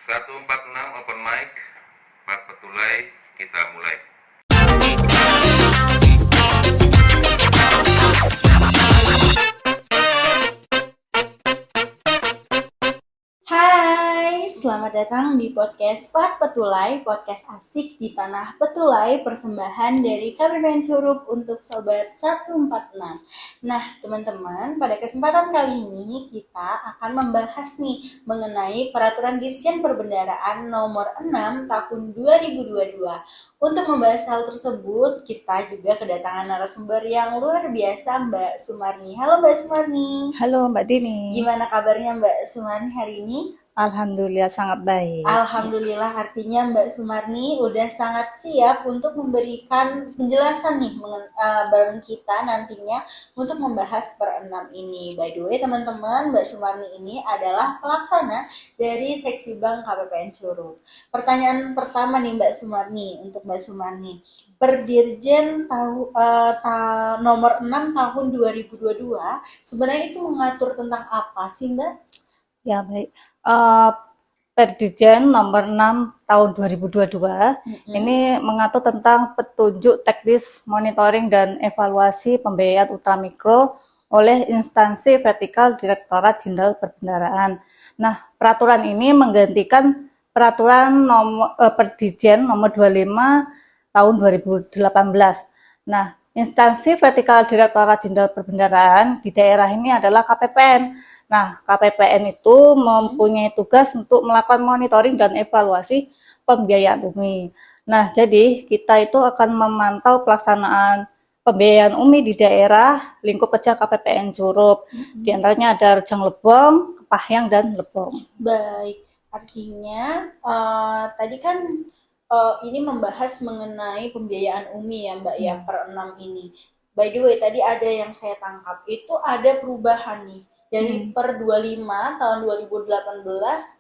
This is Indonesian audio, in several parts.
146 open mic, Pak Petulai, kita mulai. Hai, selamat datang di podcast Pak Petulai, podcast asik di tanah Petulai, persembahan dari KPPN Curup untuk Sobat 146. Nah, teman-teman, pada kesempatan kali ini kita akan membahas nih mengenai Peraturan Dirjen Perbendaraan Nomor 6 Tahun 2022. Untuk membahas hal tersebut, kita juga kedatangan narasumber yang luar biasa, Mbak Sumarni. Halo Mbak Sumarni. Halo Mbak Dini. Gimana kabarnya Mbak Sumarni hari ini? Alhamdulillah sangat baik. Alhamdulillah, artinya Mbak Sumarni udah sangat siap untuk memberikan penjelasan nih bareng kita nantinya untuk membahas per 6 ini. By the way teman-teman, Mbak Sumarni ini adalah pelaksana dari Seksi Bank KPPN Curup. Pertanyaan pertama nih Mbak Sumarni, untuk Mbak Sumarni. Per Dirjen nomor 6 tahun 2022 sebenarnya itu mengatur tentang apa sih Mbak? Ya baik. Perdirjen nomor 6 tahun 2022 ini mengatur tentang petunjuk teknis monitoring dan evaluasi pembiayaan ultramikro oleh instansi vertikal Direktorat Jenderal Perbendaraan. Nah, peraturan ini menggantikan peraturan Perdirjen nomor 25 tahun 2018. Nah, instansi vertikal Direktorat Jenderal Perbendaraan di daerah ini adalah KPPN. Nah, KPPN itu mempunyai tugas untuk melakukan monitoring dan evaluasi pembiayaan UMI. Nah, jadi kita itu akan memantau pelaksanaan pembiayaan UMI di daerah lingkup kerja KPPN Curup. Di antaranya ada Rejang Lebong, Kepahyang, dan Lebong. Baik, artinya tadi kan ini membahas mengenai pembiayaan UMI ya Mbak ya, per 6 ini. By the way, tadi ada yang saya tangkap, itu ada perubahan nih. Dari per 25 tahun 2018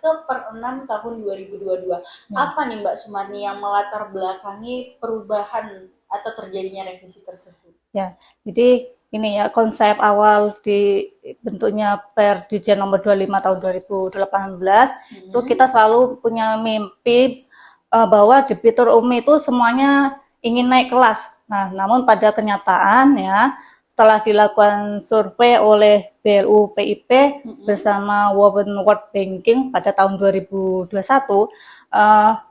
ke per 6 tahun 2022. Apa nih Mbak Sumarni yang melatar belakangi perubahan atau terjadinya revisi tersebut? Ya, jadi ini ya konsep awal dibentuknya Perdirjen nomor 25 tahun 2018 itu kita selalu punya mimpi bahwa debitur UMI itu semuanya ingin naik kelas. Nah, namun pada kenyataan ya setelah dilakukan survei oleh BLU PIP bersama World Banking pada tahun 2021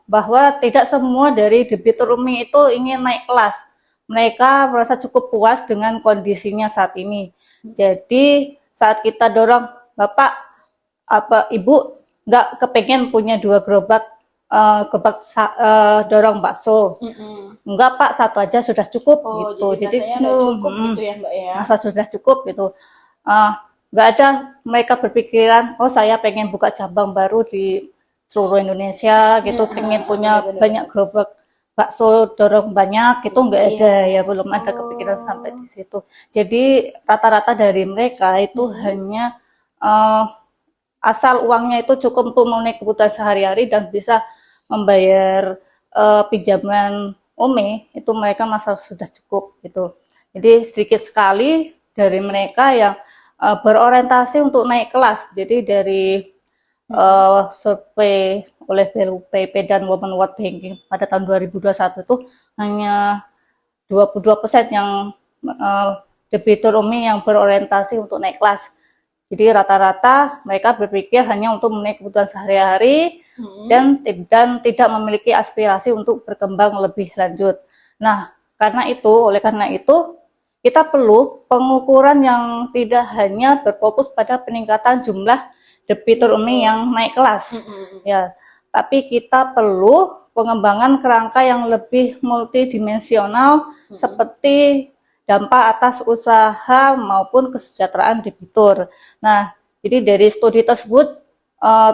bahwa tidak semua dari debitur UMI itu ingin naik kelas. Mereka merasa cukup puas dengan kondisinya saat ini. Jadi saat kita dorong, Bapak Ibu nggak kepengen punya 2 gerobak dorong bakso. Enggak Pak, 1 aja sudah cukup gitu. Jadi cukup gitu ya Mbak ya. Masa sudah cukup gitu. Enggak ada mereka berpikiran, oh saya pengen buka cabang baru di seluruh Indonesia gitu, pengen punya banyak gerobak bakso dorong banyak gitu, enggak ada ya, belum ada kepikiran sampai di situ. Jadi rata-rata dari mereka itu hanya asal uangnya itu cukup untuk memenuhi kebutuhan sehari-hari dan bisa membayar pinjaman UMI, itu mereka masa sudah cukup gitu. Jadi sedikit sekali dari mereka yang berorientasi untuk naik kelas. Jadi dari survei oleh BLUPP dan World Banking pada tahun 2021 itu hanya 22% yang debitur UMI yang berorientasi untuk naik kelas. Jadi rata-rata mereka berpikir hanya untuk memenuhi kebutuhan sehari-hari dan tidak memiliki aspirasi untuk berkembang lebih lanjut. Nah, oleh karena itu kita perlu pengukuran yang tidak hanya berfokus pada peningkatan jumlah debitur UMI yang naik kelas. Ya, tapi kita perlu pengembangan kerangka yang lebih multidimensional seperti dampak atas usaha maupun kesejahteraan debitur. Nah, jadi dari studi tersebut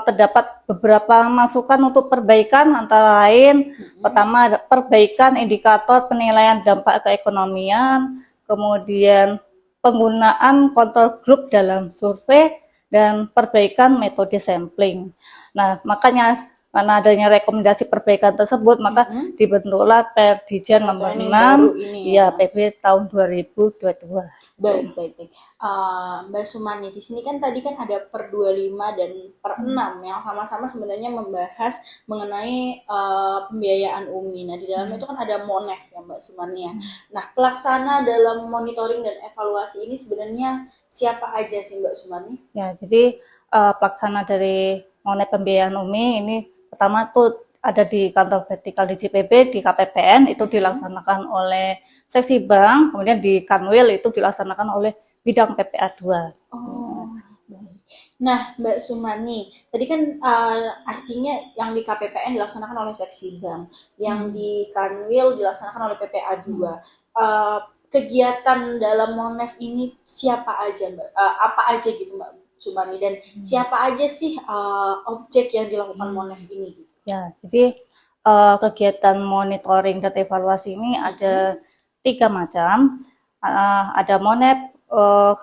terdapat beberapa masukan untuk perbaikan, antara lain pertama perbaikan indikator penilaian dampak keekonomian, kemudian penggunaan kontrol grup dalam survei, dan perbaikan metode sampling. Nah, makanya karena adanya rekomendasi perbaikan tersebut, maka dibentuklah Perdijan nomor 6, ya PP tahun 2022. Baik. Mbak Sumani, di sini kan tadi kan ada per 25 dan per 6 yang sama-sama sebenarnya membahas mengenai pembiayaan UMI. Nah, di dalamnya itu kan ada MONEF ya Mbak Sumani ya. Nah, pelaksana dalam monitoring dan evaluasi ini sebenarnya siapa aja sih Mbak Sumani? Ya, jadi pelaksana dari MONEF pembiayaan UMI ini pertama tuh ada di kantor vertikal di JPB, di KPPN itu dilaksanakan oleh seksi bank, kemudian di Kanwil itu dilaksanakan oleh bidang PPA 2. Oh, baik. Nah, Mbak Sumani, tadi kan artinya yang di KPPN dilaksanakan oleh seksi bank, yang di Kanwil dilaksanakan oleh PPA 2. Kegiatan dalam MONEF ini siapa aja Mbak? Apa aja gitu Mbak Sumani, dan siapa aja sih objek yang dilakukan MONEF ini gitu? Ya, jadi kegiatan monitoring dan evaluasi ini ada 3 macam. Ada MONEF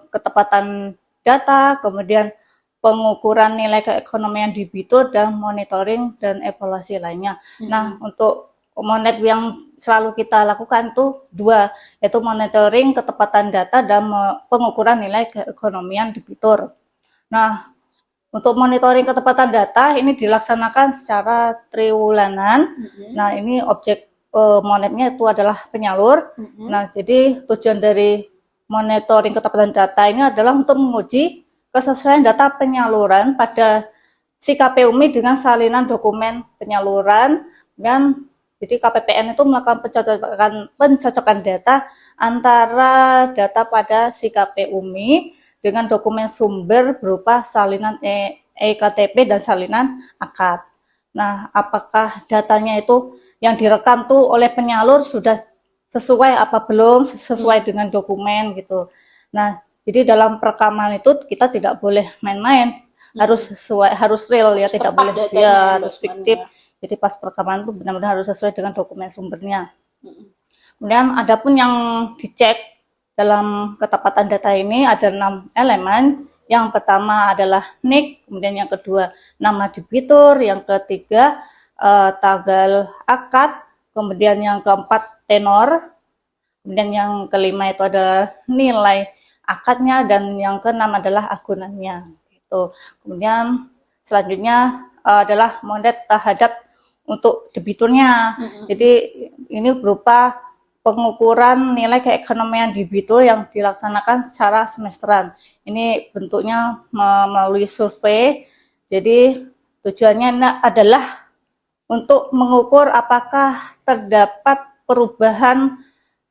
ketepatan data, kemudian pengukuran nilai keekonomian debitur, dan monitoring dan evaluasi lainnya. Nah, untuk MONEF yang selalu kita lakukan itu 2, yaitu monitoring ketepatan data dan pengukuran nilai keekonomian debitur. Nah, untuk monitoring ketepatan data ini dilaksanakan secara triwulanan. Nah, ini objek MONEF-nya itu adalah penyalur. Nah, jadi tujuan dari monitoring ketepatan data ini adalah untuk menguji kesesuaian data penyaluran pada si KPU UMI dengan salinan dokumen penyaluran. Dan jadi KPPN itu melakukan pencocokan data antara data pada si KPU UMI dengan dokumen sumber berupa salinan EKTP dan salinan akad. Nah, apakah datanya itu yang direkam tuh oleh penyalur sudah sesuai apa belum, sesuai dengan dokumen gitu. Nah, jadi dalam perekaman itu kita tidak boleh main-main, harus sesuai, harus real ya, tidak boleh ya harus fiktif. Jadi pas perekaman itu benar-benar harus sesuai dengan dokumen sumbernya. Kemudian adapun yang dicek dalam ketepatan data ini ada 6 elemen. Yang pertama adalah NIK, kemudian yang kedua nama debitur, yang ketiga tanggal akad, kemudian yang keempat tenor, kemudian yang kelima itu ada nilai akadnya, dan yang keenam adalah agunannya. Gitu. Kemudian selanjutnya adalah MONEF terhadap untuk debiturnya. Jadi ini berupa pengukuran nilai keekonomian debitur yang dilaksanakan secara semesteran. Ini bentuknya melalui survei. Jadi tujuannya adalah untuk mengukur apakah terdapat perubahan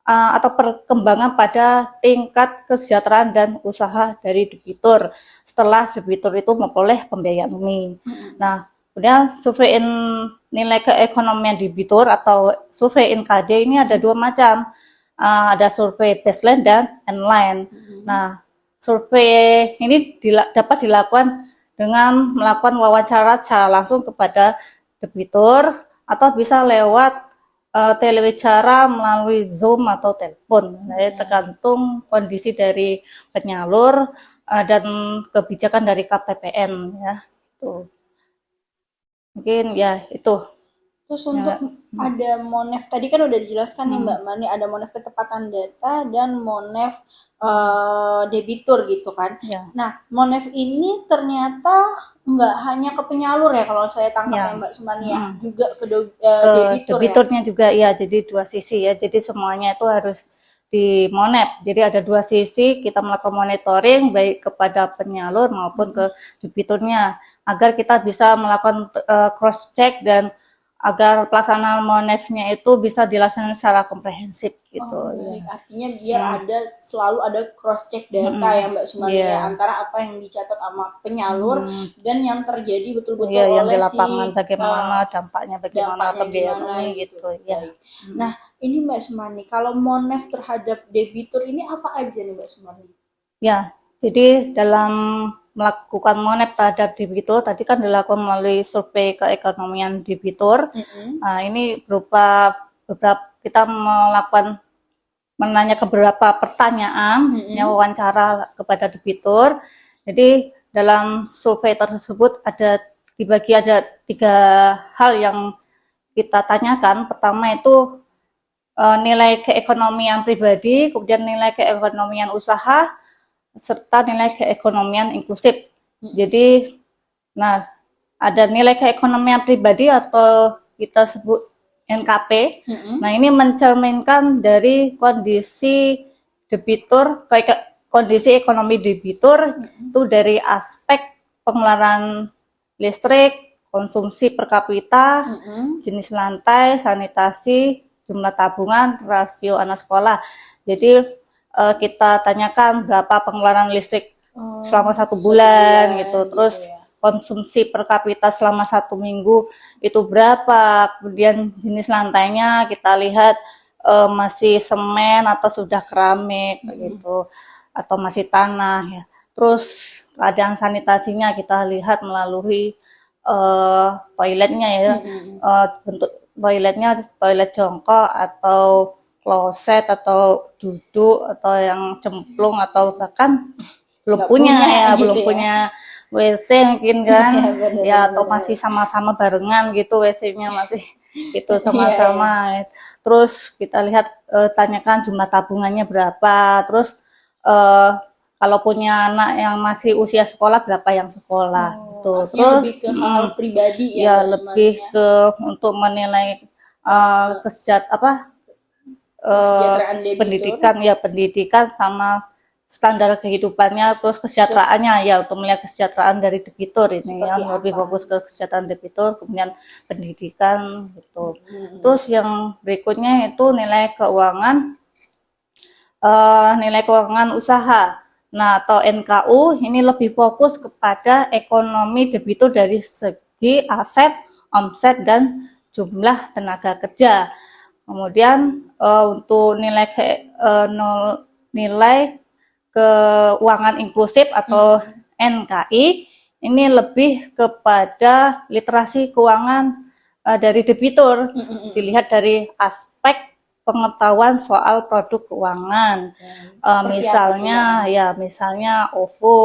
atau perkembangan pada tingkat kesejahteraan dan usaha dari debitur setelah debitur itu memperoleh pembiayaan UMI. Nah, kemudian survei nilai keekonomian debitur atau survei NKD ini ada 2 macam. Ada survei baseline dan endline. Nah, survei ini dapat dilakukan dengan melakukan wawancara secara langsung kepada debitur atau bisa lewat telewicara melalui Zoom atau telepon. Nah, tergantung kondisi dari penyalur dan kebijakan dari KPPN ya. Itu. Mungkin ya itu. Terus untuk ada MONEF tadi kan udah dijelaskan nih Mbak Mani, ada MONEF ketepatan data dan MONEF debitur gitu kan. Nah, MONEF ini ternyata nggak hanya ke penyalur ya kalau saya tangkap ya Mbak Sumani ya, juga ke debiturnya ya? Juga ya, jadi 2 sisi ya, jadi semuanya itu harus di MONEF. Jadi ada 2 sisi kita melakukan monitoring baik kepada penyalur maupun ke debiturnya agar kita bisa melakukan cross check dan agar pelaksanaan MONEF-nya itu bisa dilaksanakan secara komprehensif gitu. Baik. Artinya biar selalu ada cross check data ya Mbak Sumani ya, antara apa yang dicatat sama penyalur dan yang terjadi betul-betul oleh yang di lapangan bagaimana dampaknya bagaimana pembiayaan UMI gitu ya. Nah, ini Mbak Sumani, kalau MONEF terhadap debitur ini apa aja nih Mbak Sumani? Ya, jadi dalam melakukan MONEF terhadap debitur tadi kan dilakukan melalui survei keekonomian debitur. Nah, ini berupa beberapa kita melakukan menanya ke beberapa pertanyaan, wawancara kepada debitur. Jadi dalam survei tersebut ada dibagi ada 3 hal yang kita tanyakan. Pertama itu nilai keekonomian pribadi, kemudian nilai keekonomian usaha, serta nilai keekonomian inklusif. Jadi, nah, ada nilai keekonomian pribadi atau kita sebut NKP. Nah, ini mencerminkan dari kondisi debitur, kondisi ekonomi debitur itu dari aspek pengeluaran listrik, konsumsi per kapita, jenis lantai, sanitasi, jumlah tabungan, rasio anak sekolah. Jadi kita tanyakan berapa pengeluaran listrik selama 1 bulan gitu, terus gitu ya. Konsumsi per kapita selama 1 minggu itu berapa, kemudian jenis lantainya kita lihat masih semen atau sudah keramik gitu, atau masih tanah ya. Terus keadaan sanitasinya kita lihat melalui toiletnya ya, bentuk toiletnya toilet jongkok atau kloset atau duduk atau yang cemplung atau bahkan belum punya gitu ya. punya WC mungkin kan bener, ya, atau masih sama-sama barengan gitu WC-nya masih itu sama-sama. Terus kita lihat tanyakan jumlah tabungannya berapa, terus kalau punya anak yang masih usia sekolah berapa yang sekolah gitu. Terus lebih ke hal pribadi ya lebih ke untuk menilai kesejahteraan debitur. pendidikan sama standar kehidupannya, terus kesejahteraannya ya, untuk melihat kesejahteraan dari debitur ini yang lebih fokus ke kesejahteraan debitur, kemudian pendidikan gitu. Terus yang berikutnya itu nilai keuangan usaha. Nah, atau NKU ini lebih fokus kepada ekonomi debitur dari segi aset, omset, dan jumlah tenaga kerja. Kemudian untuk nilai keuangan inklusif atau NKI ini lebih kepada literasi keuangan dari debitur, dilihat dari aspek pengetahuan soal produk keuangan, misalnya OVO,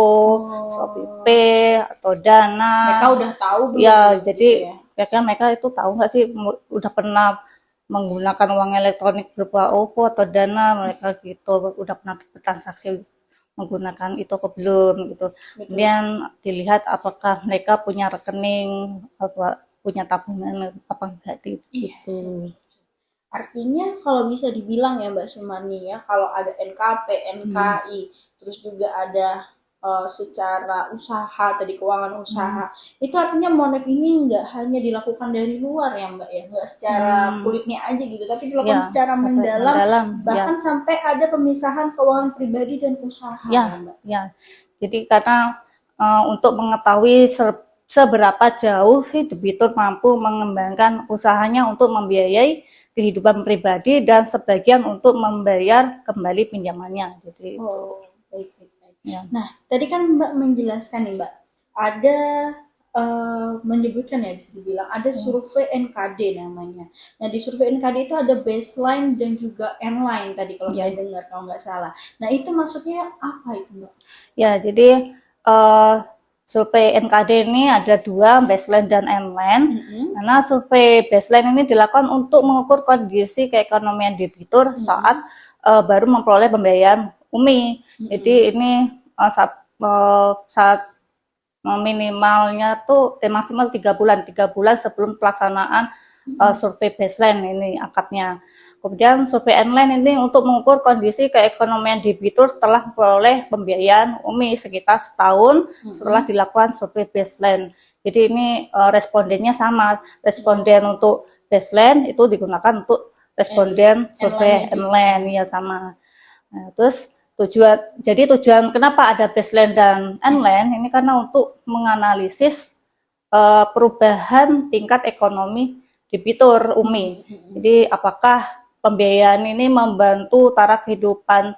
ShopeePay atau Dana. Mereka udah tahu belum? Ya, jadi mereka itu tahu nggak sih, udah pernah menggunakan uang elektronik berupa OVO atau Dana, mereka gitu udah pernah bertransaksi menggunakan itu atau belum gitu. Kemudian dilihat apakah mereka punya rekening, punya tabungan apa enggak gitu. Artinya kalau bisa dibilang ya Mbak Sumarni ya, kalau ada NKP, NKI, terus juga ada secara usaha, tadi keuangan usaha, itu artinya Monef ini nggak hanya dilakukan dari luar ya Mbak ya, nggak secara kulitnya aja gitu, tapi dilakukan secara mendalam, bahkan sampai ada pemisahan keuangan pribadi dan usaha ya Mbak. Ya, jadi karena untuk mengetahui seberapa jauh sih debitur mampu mengembangkan usahanya untuk membiayai kehidupan pribadi dan sebagian untuk membayar kembali pinjamannya. Jadi baik. Ya. Nah, tadi kan Mbak menjelaskan nih Mbak, ada menyebutkan ya, bisa dibilang ada survei NKD namanya. Nah, di survei NKD itu ada baseline dan juga endline tadi kalau saya dengar, kalau nggak salah. Nah, itu maksudnya apa itu Mbak? Ya, jadi survei NKD ini ada 2, baseline dan endline. Karena survei baseline ini dilakukan untuk mengukur kondisi keekonomian debitur saat baru memperoleh pembayaran UMI. Jadi ini saat minimalnya tuh maksimal 3 bulan sebelum pelaksanaan survei baseline ini akadnya. Kemudian survei endline ini untuk mengukur kondisi keekonomian debitur setelah memperoleh pembiayaan UMI sekitar setahun setelah dilakukan survei baseline. Jadi ini respondennya sama, responden untuk baseline itu digunakan untuk responden survei endline ya sama. Nah, terus tujuan kenapa ada baseline dan endline ini karena untuk menganalisis perubahan tingkat ekonomi debitur UMI. Jadi apakah pembiayaan ini membantu taraf kehidupan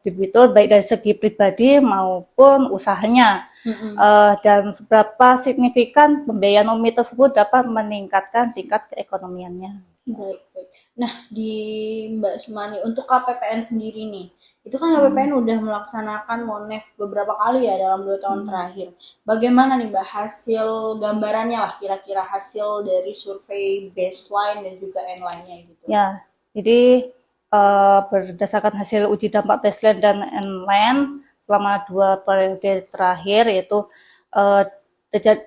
debitur baik dari segi pribadi maupun usahanya, dan seberapa signifikan pembiayaan UMI tersebut dapat meningkatkan tingkat keekonomiannya. Baik, baik. Nah, di Mbak Sumani untuk KPPN sendiri nih, itu kan KPPN udah melaksanakan Monef beberapa kali ya dalam 2 tahun terakhir. Bagaimana nih Mbak hasil gambarannya lah kira-kira hasil dari survei baseline dan juga endline-nya gitu? Ya, jadi berdasarkan hasil uji dampak baseline dan endline selama 2 periode terakhir, yaitu uh,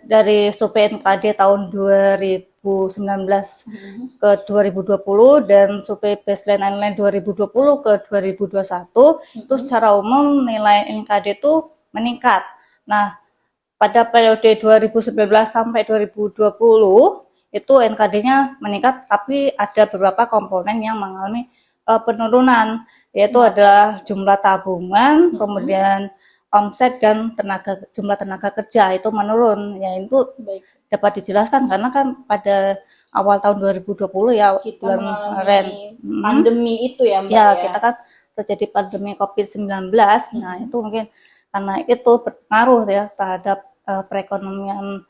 dari survei NKD tahun 2019 ke 2020 dan survei baseline endline 2020 ke 2021, itu secara umum nilai NKD itu meningkat. Nah, pada periode 2019 sampai 2020 itu NKD-nya meningkat, tapi ada beberapa komponen yang mengalami penurunan, yaitu adalah jumlah tabungan, kemudian omset dan jumlah tenaga kerja itu menurun. Ya, itu Baik, dapat dijelaskan karena kan pada awal tahun 2020 ya, kita bulan Maret, mengalami pandemi itu ya Mbak ya ya. kita kan terjadi pandemi COVID-19. Nah, itu mungkin karena itu berpengaruh ya terhadap perekonomian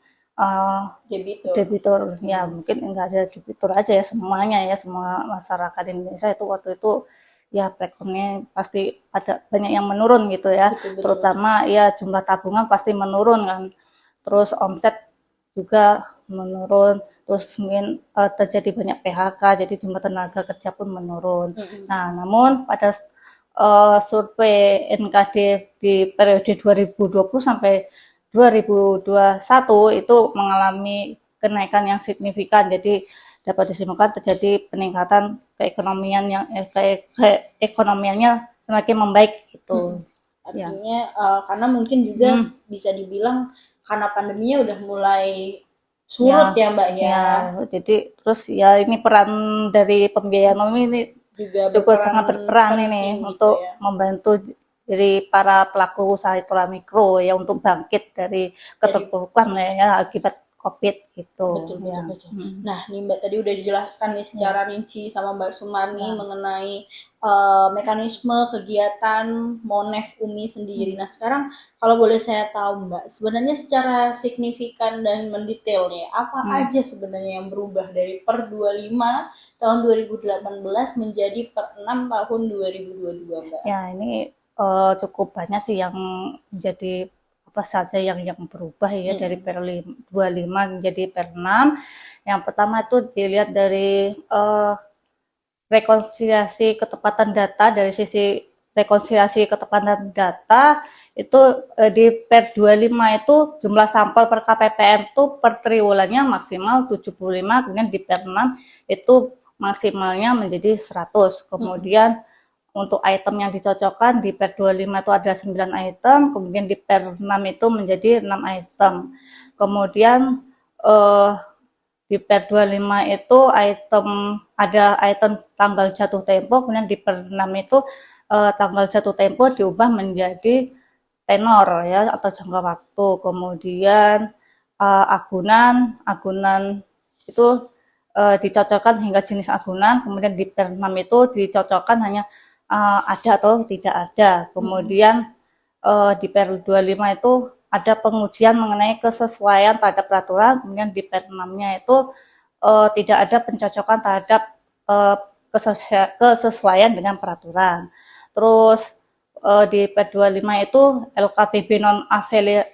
debitur. Ya, mungkin enggak ada debitur aja ya, semuanya ya, semua masyarakat Indonesia itu waktu itu ya perekonomian pasti ada banyak yang menurun gitu ya. Betul, Terutama ya jumlah tabungan pasti menurun kan. Terus omset juga menurun, terus mungkin terjadi banyak PHK, jadi jumlah tenaga kerja pun menurun. Nah, namun pada survei NKD di periode 2020 sampai 2021 itu mengalami kenaikan yang signifikan, jadi dapat disimpulkan terjadi peningkatan keekonomiannya semakin membaik gitu. Artinya karena mungkin juga bisa dibilang karena pandeminya udah mulai surut ya Mbak ya. Jadi terus ya ini peran dari pembiayaan umum ini Juga cukup sangat berperan penting ini gitu untuk ya. membantu dari para pelaku usaha mikro ya untuk bangkit dari keterpurukan ya akibat COVID gitu. Betul, ya. betul. Nah, nih Mbak tadi udah dijelaskan nih secara rinci sama Mbak Sumarni mengenai mekanisme kegiatan Monef UMI sendiri. Nah, sekarang kalau boleh saya tahu Mbak, sebenarnya secara signifikan dan mendetail nih, apa aja sebenarnya yang berubah dari per 25 tahun 2018 menjadi per 6 tahun 2022 Mbak? Ya, ini cukup banyak sih yang menjadi apa saja yang berubah ya dari per 25 menjadi per 6. Yang pertama itu dilihat dari rekonsiliasi ketepatan data. Dari sisi rekonsiliasi ketepatan data itu di per 25 itu jumlah sampel per KPPN itu per triwulannya maksimal 75, kemudian di per 6 itu maksimalnya menjadi 100. Kemudian untuk item yang dicocokkan di per 25 itu ada 9 item, kemudian di per 6 itu menjadi 6 item. Kemudian di per 25 itu ada item tanggal jatuh tempo, kemudian di per 6 itu tanggal jatuh tempo diubah menjadi tenor ya atau jangka waktu. Kemudian agunan itu dicocokkan hingga jenis agunan, kemudian di per 6 itu dicocokkan hanya ada atau tidak ada. Kemudian di per 25 itu ada pengujian mengenai kesesuaian terhadap peraturan, kemudian di per 6-nya itu tidak ada pencocokan terhadap kesesuaian dengan peraturan. Terus di per 25 itu LKPB non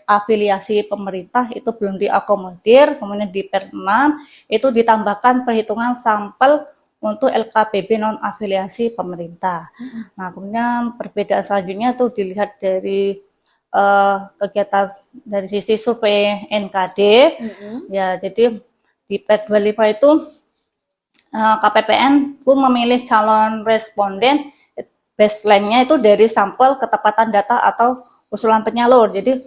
afiliasi pemerintah itu belum diakomodir, kemudian di per 6 itu ditambahkan perhitungan sampel untuk LKPB non afiliasi pemerintah. Nah, kemudian perbedaan selanjutnya tuh dilihat dari kegiatan dari sisi survei NKD. Ya, jadi di per 25 itu KPPN pun memilih calon responden baseline-nya itu dari sampel ketepatan data atau usulan penyalur. Jadi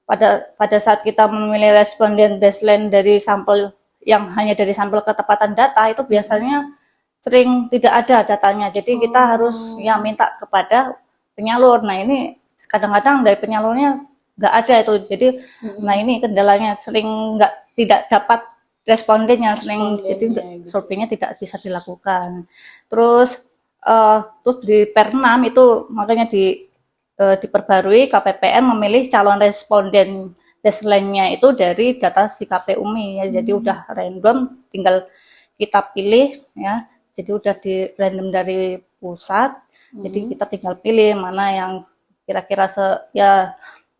pada saat kita memilih responden baseline dari sampel yang hanya dari sampel ketepatan data itu biasanya sering tidak ada datanya. Jadi kita harus ya minta kepada penyalur. Nah, ini kadang-kadang dari penyalurnya nggak ada itu. Jadi nah ini kendalanya sering tidak dapat respondennya, jadi surveinya tidak bisa dilakukan. Terus di per 6 itu makanya diperbarui KPPN memilih calon responden baseline-nya itu dari data si KPUMI ya. Jadi udah random, tinggal kita pilih ya. Jadi udah di random dari pusat. Jadi kita tinggal pilih mana yang kira-kira ya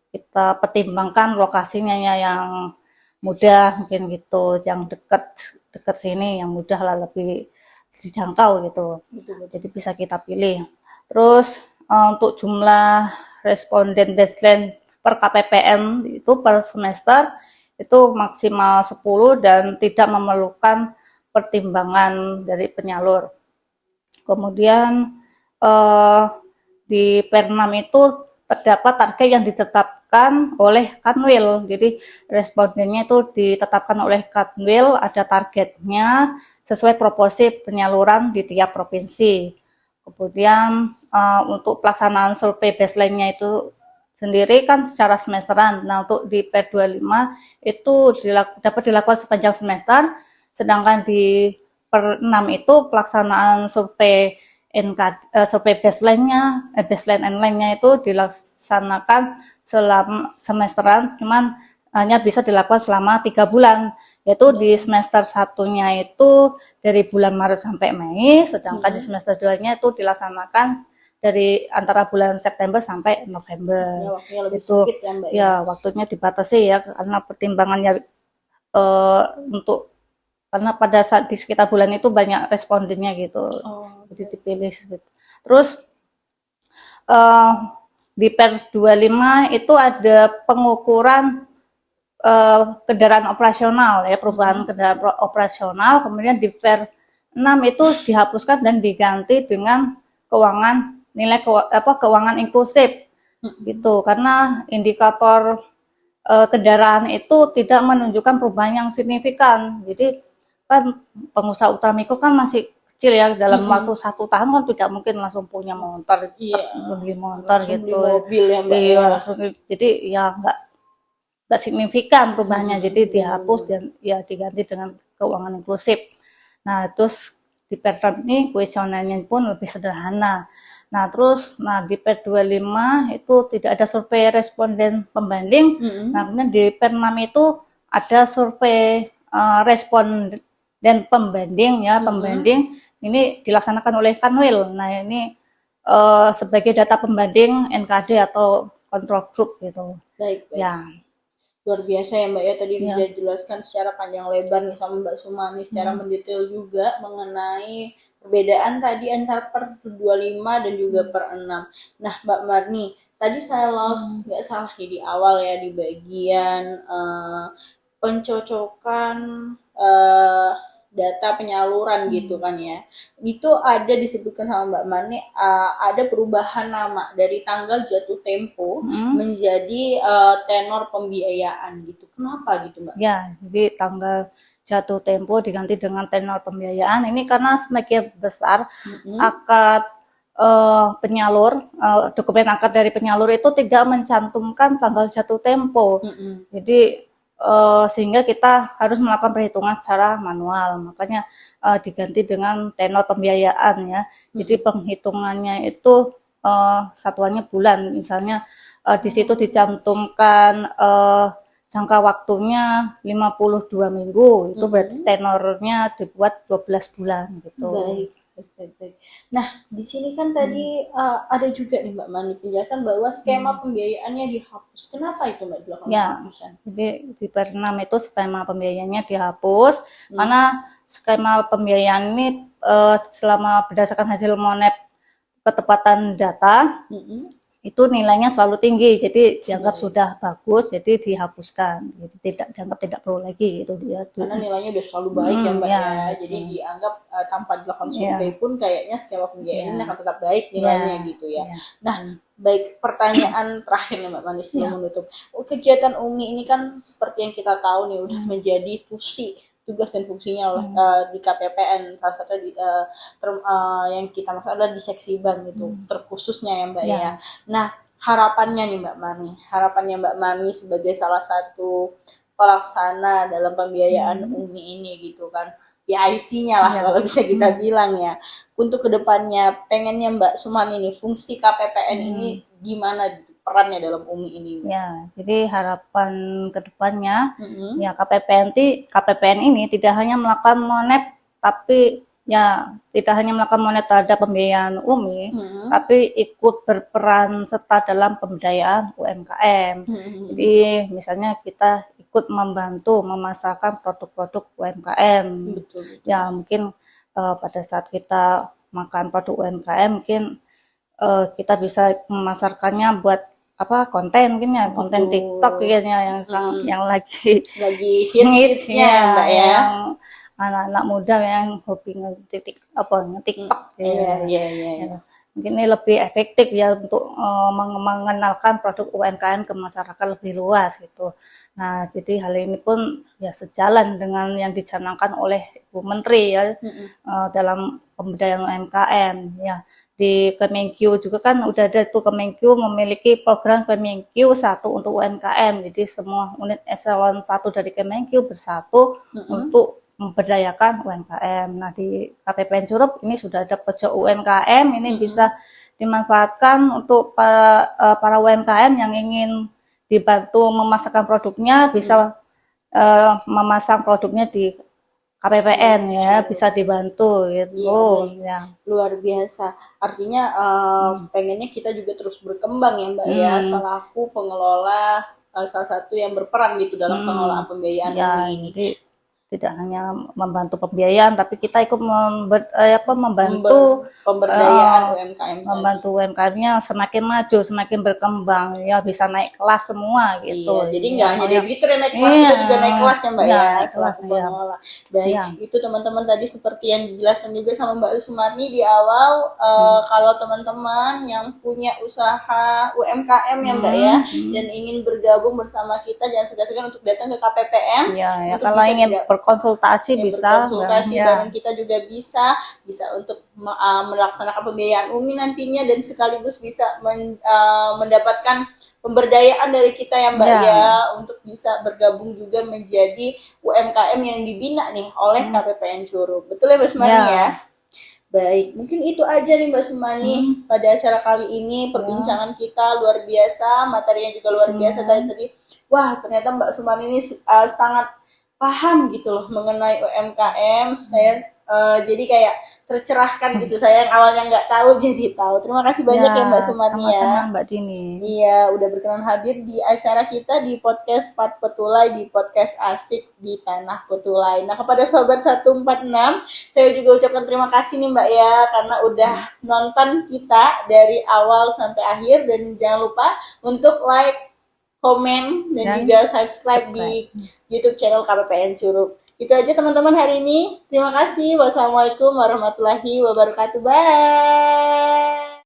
kita pertimbangkan lokasinya ya, yang mudah mungkin gitu, yang dekat sini yang mudah lah, lebih dijangkau gitu. Jadi bisa kita pilih. Terus untuk jumlah responden baseline per KPPN itu per semester itu maksimal 10 dan tidak memerlukan pertimbangan dari penyalur. Kemudian di Pernam itu terdapat target yang ditetapkan oleh Kanwil. Jadi respondennya itu ditetapkan oleh Kanwil, ada targetnya sesuai proporsi penyaluran di tiap provinsi. Kemudian untuk pelaksanaan survei baseline-nya itu sendiri kan secara semesteran. Nah, untuk di Per25 itu dapat dilakukan sepanjang semester, sedangkan di Per 6 itu pelaksanaan survei survei baseline-nya, baseline endline-nya itu dilaksanakan selama semesteran, cuman hanya bisa dilakukan selama 3 bulan, yaitu di semester satunya itu dari bulan Maret sampai Mei, sedangkan di semester 2-nya itu dilaksanakan dari antara bulan September sampai November. Ya, waktunya lebih itu sedikit ya, Mbak. Ya, waktunya dibatasi ya, karena pertimbangannya karena pada saat di sekitar bulan itu banyak respondennya gitu, jadi dipilih. Terus di Per 25 itu ada pengukuran kendaraan operasional ya, perubahan kendaraan operasional. Kemudian di Per 6 itu dihapuskan dan diganti dengan keuangan inklusif gitu, karena indikator kendaraan itu tidak menunjukkan perubahan yang signifikan. Jadi kan pengusaha ultramikro kan masih kecil ya, dalam waktu 1 tahun kan tidak mungkin langsung punya motor, beli motor gitu, beli mobil ya, Mbak. Iya, langsung. Jadi ya nggak signifikan perubahannya, jadi dihapus dan ya diganti dengan keuangan inklusif. Nah, terus di Per ini kuesionernya pun lebih sederhana. Nah, terus di Per 25 itu tidak ada survei responden pembanding. Nah, kemudian di Per 6 itu ada survei responden pembanding ya, pembanding ini dilaksanakan oleh Kanwil. Nah, ini sebagai data pembanding NKD atau control group gitu. Baik. Ya. Luar biasa ya, Mbak ya, tadi dijelaskan secara panjang lebar nih sama Mbak Sumani secara mendetail juga mengenai perbedaan tadi antara Per 25 dan juga Per 6. Nah, Mbak Marni, tadi saya nggak salah nih di awal ya, di bagian pencocokan data penyaluran gitu kan ya, itu ada disebutkan sama Mbak Marni ada perubahan nama dari tanggal jatuh tempo menjadi tenor pembiayaan gitu. Kenapa gitu, Mbak? Ya, jadi tanggal jatuh tempo diganti dengan tenor pembiayaan ini karena semakin besar akad penyalur, dokumen akad dari penyalur itu tidak mencantumkan tanggal jatuh tempo. Jadi sehingga kita harus melakukan perhitungan secara manual, makanya diganti dengan tenor pembiayaan ya. Jadi penghitungannya itu satuannya bulan, misalnya di situ dicantumkan jangka waktunya 52 minggu, itu berarti tenornya dibuat 12 bulan gitu. Baik. Nah, di sini kan tadi ada juga nih Mbak Mani penjelasan bahwa skema pembiayaannya dihapus. Kenapa itu Mbak dilakukan penghapusan? Jadi di Per 6 itu skema pembiayaannya dihapus karena skema pembiayaan ini selama berdasarkan hasil monep ketepatan data itu nilainya selalu tinggi, jadi dianggap sudah bagus, jadi dihapuskan, jadi dianggap tidak perlu lagi gitu dia. Karena nilainya udah selalu baik ya Mbak ya, jadi dianggap tanpa dilakukan survei pun kayaknya skema pembiayaan akan tetap baik nilainya gitu ya. Nah, baik, pertanyaan terakhir nih Mbak Mani sebelum menutup. Kegiatan UMI ini kan seperti yang kita tahu nih udah menjadi tugas dan fungsinya di KPPN, salah satu yang kita maksud adalah di seksi bank gitu, terkhususnya ya Mbak ya. Nah, harapannya nih Mbak Mani sebagai salah satu pelaksana dalam pembiayaan UMI ini gitu kan, PIC-nya lah kalau bisa kita bilang ya, untuk kedepannya pengennya Mbak Sumani ini fungsi KPPN ini gimana perannya dalam UMI ini? Ya, jadi harapan kedepannya ya KPPN ini tidak hanya melakukan monep tapi ya tidak hanya melakukan moneter terhadap pembiayaan UMI, tapi ikut berperan serta dalam pemberdayaan UMKM. Jadi misalnya kita ikut membantu memasarkan produk-produk UMKM. Betul. Ya mungkin pada saat kita makan produk UMKM mungkin kita bisa memasarkannya buat konten mungkin ya, konten Betul. TikTok kayaknya yang lagi hitsnya Mbak ya. yang anak-anak muda yang hobi nge-TikTok Iya. ya. Mungkin ini lebih efektif ya untuk mengenalkan produk UMKM ke masyarakat lebih luas gitu. Nah, jadi hal ini pun ya sejalan dengan yang dicanangkan oleh Ibu Menteri ya dalam pemberdayaan UMKM ya. Di Kemenkyu juga kan udah ada tuh, Kemenkyu memiliki program Kemenkyu 1 untuk UMKM. Jadi semua unit eselon 1 dari Kemenkyu bersatu untuk memberdayakan UMKM. Nah, di KPPN Curup ini sudah ada pojok UMKM, ini bisa dimanfaatkan untuk para UMKM yang ingin dibantu memasarkan produknya, bisa memasang produknya di KPPN ya, bisa dibantu gitu ya. Luar biasa. Artinya pengennya kita juga terus berkembang ya Mbak ya, selaku pengelola salah satu yang berperan gitu dalam pengelolaan pembiayaan ini. Jadi tidak hanya membantu pembiayaan, tapi kita ikut membantu pemberdayaan UMKM, membantu UMKM-nya semakin maju, semakin berkembang, ya bisa naik kelas semua gitu. Iya, jadi nggak hanya debitur yang naik kelas, kita juga naik kelas ya Mbak ya, selaku pengelola. Baik, itu teman-teman tadi seperti yang dijelaskan juga sama Mbak Sumarni di awal, kalau teman-teman yang punya usaha UMKM ya Mbak ya, dan ingin bergabung bersama kita, jangan segan-segan untuk datang ke KPPN. Ya, kalau ingin berkonsultasi bisa bareng kita juga bisa untuk melaksanakan pembiayaan UMI nantinya, dan sekaligus bisa mendapatkan pemberdayaan dari kita ya Mbak ya, untuk bisa bergabung juga menjadi UMKM yang dibina nih oleh KPPN Curup. Betul ya Mbak Sumani ya? Baik, mungkin itu aja nih Mbak Sumani pada acara kali ini. Perbincangan kita luar biasa, materinya juga luar biasa tadi. Wah, ternyata Mbak Sumani ini sangat paham gitu loh mengenai UMKM. Saya jadi kayak tercerahkan gitu. Saya yang awalnya nggak tahu jadi tahu. Terima kasih banyak ya Mbak Sumarni ya. Sama-sama Mbak Dini. Iya, udah berkenan hadir di acara kita di podcast Pat Petulai, di podcast asik di Tanah Petulai. Nah, kepada Sobat 146, saya juga ucapkan terima kasih nih Mbak ya, karena udah nonton kita dari awal sampai akhir. Dan jangan lupa untuk like, komen, dan juga subscribe di YouTube channel KPPN Curup. Itu aja teman-teman hari ini. Terima kasih. Wassalamualaikum warahmatullahi wabarakatuh. Bye.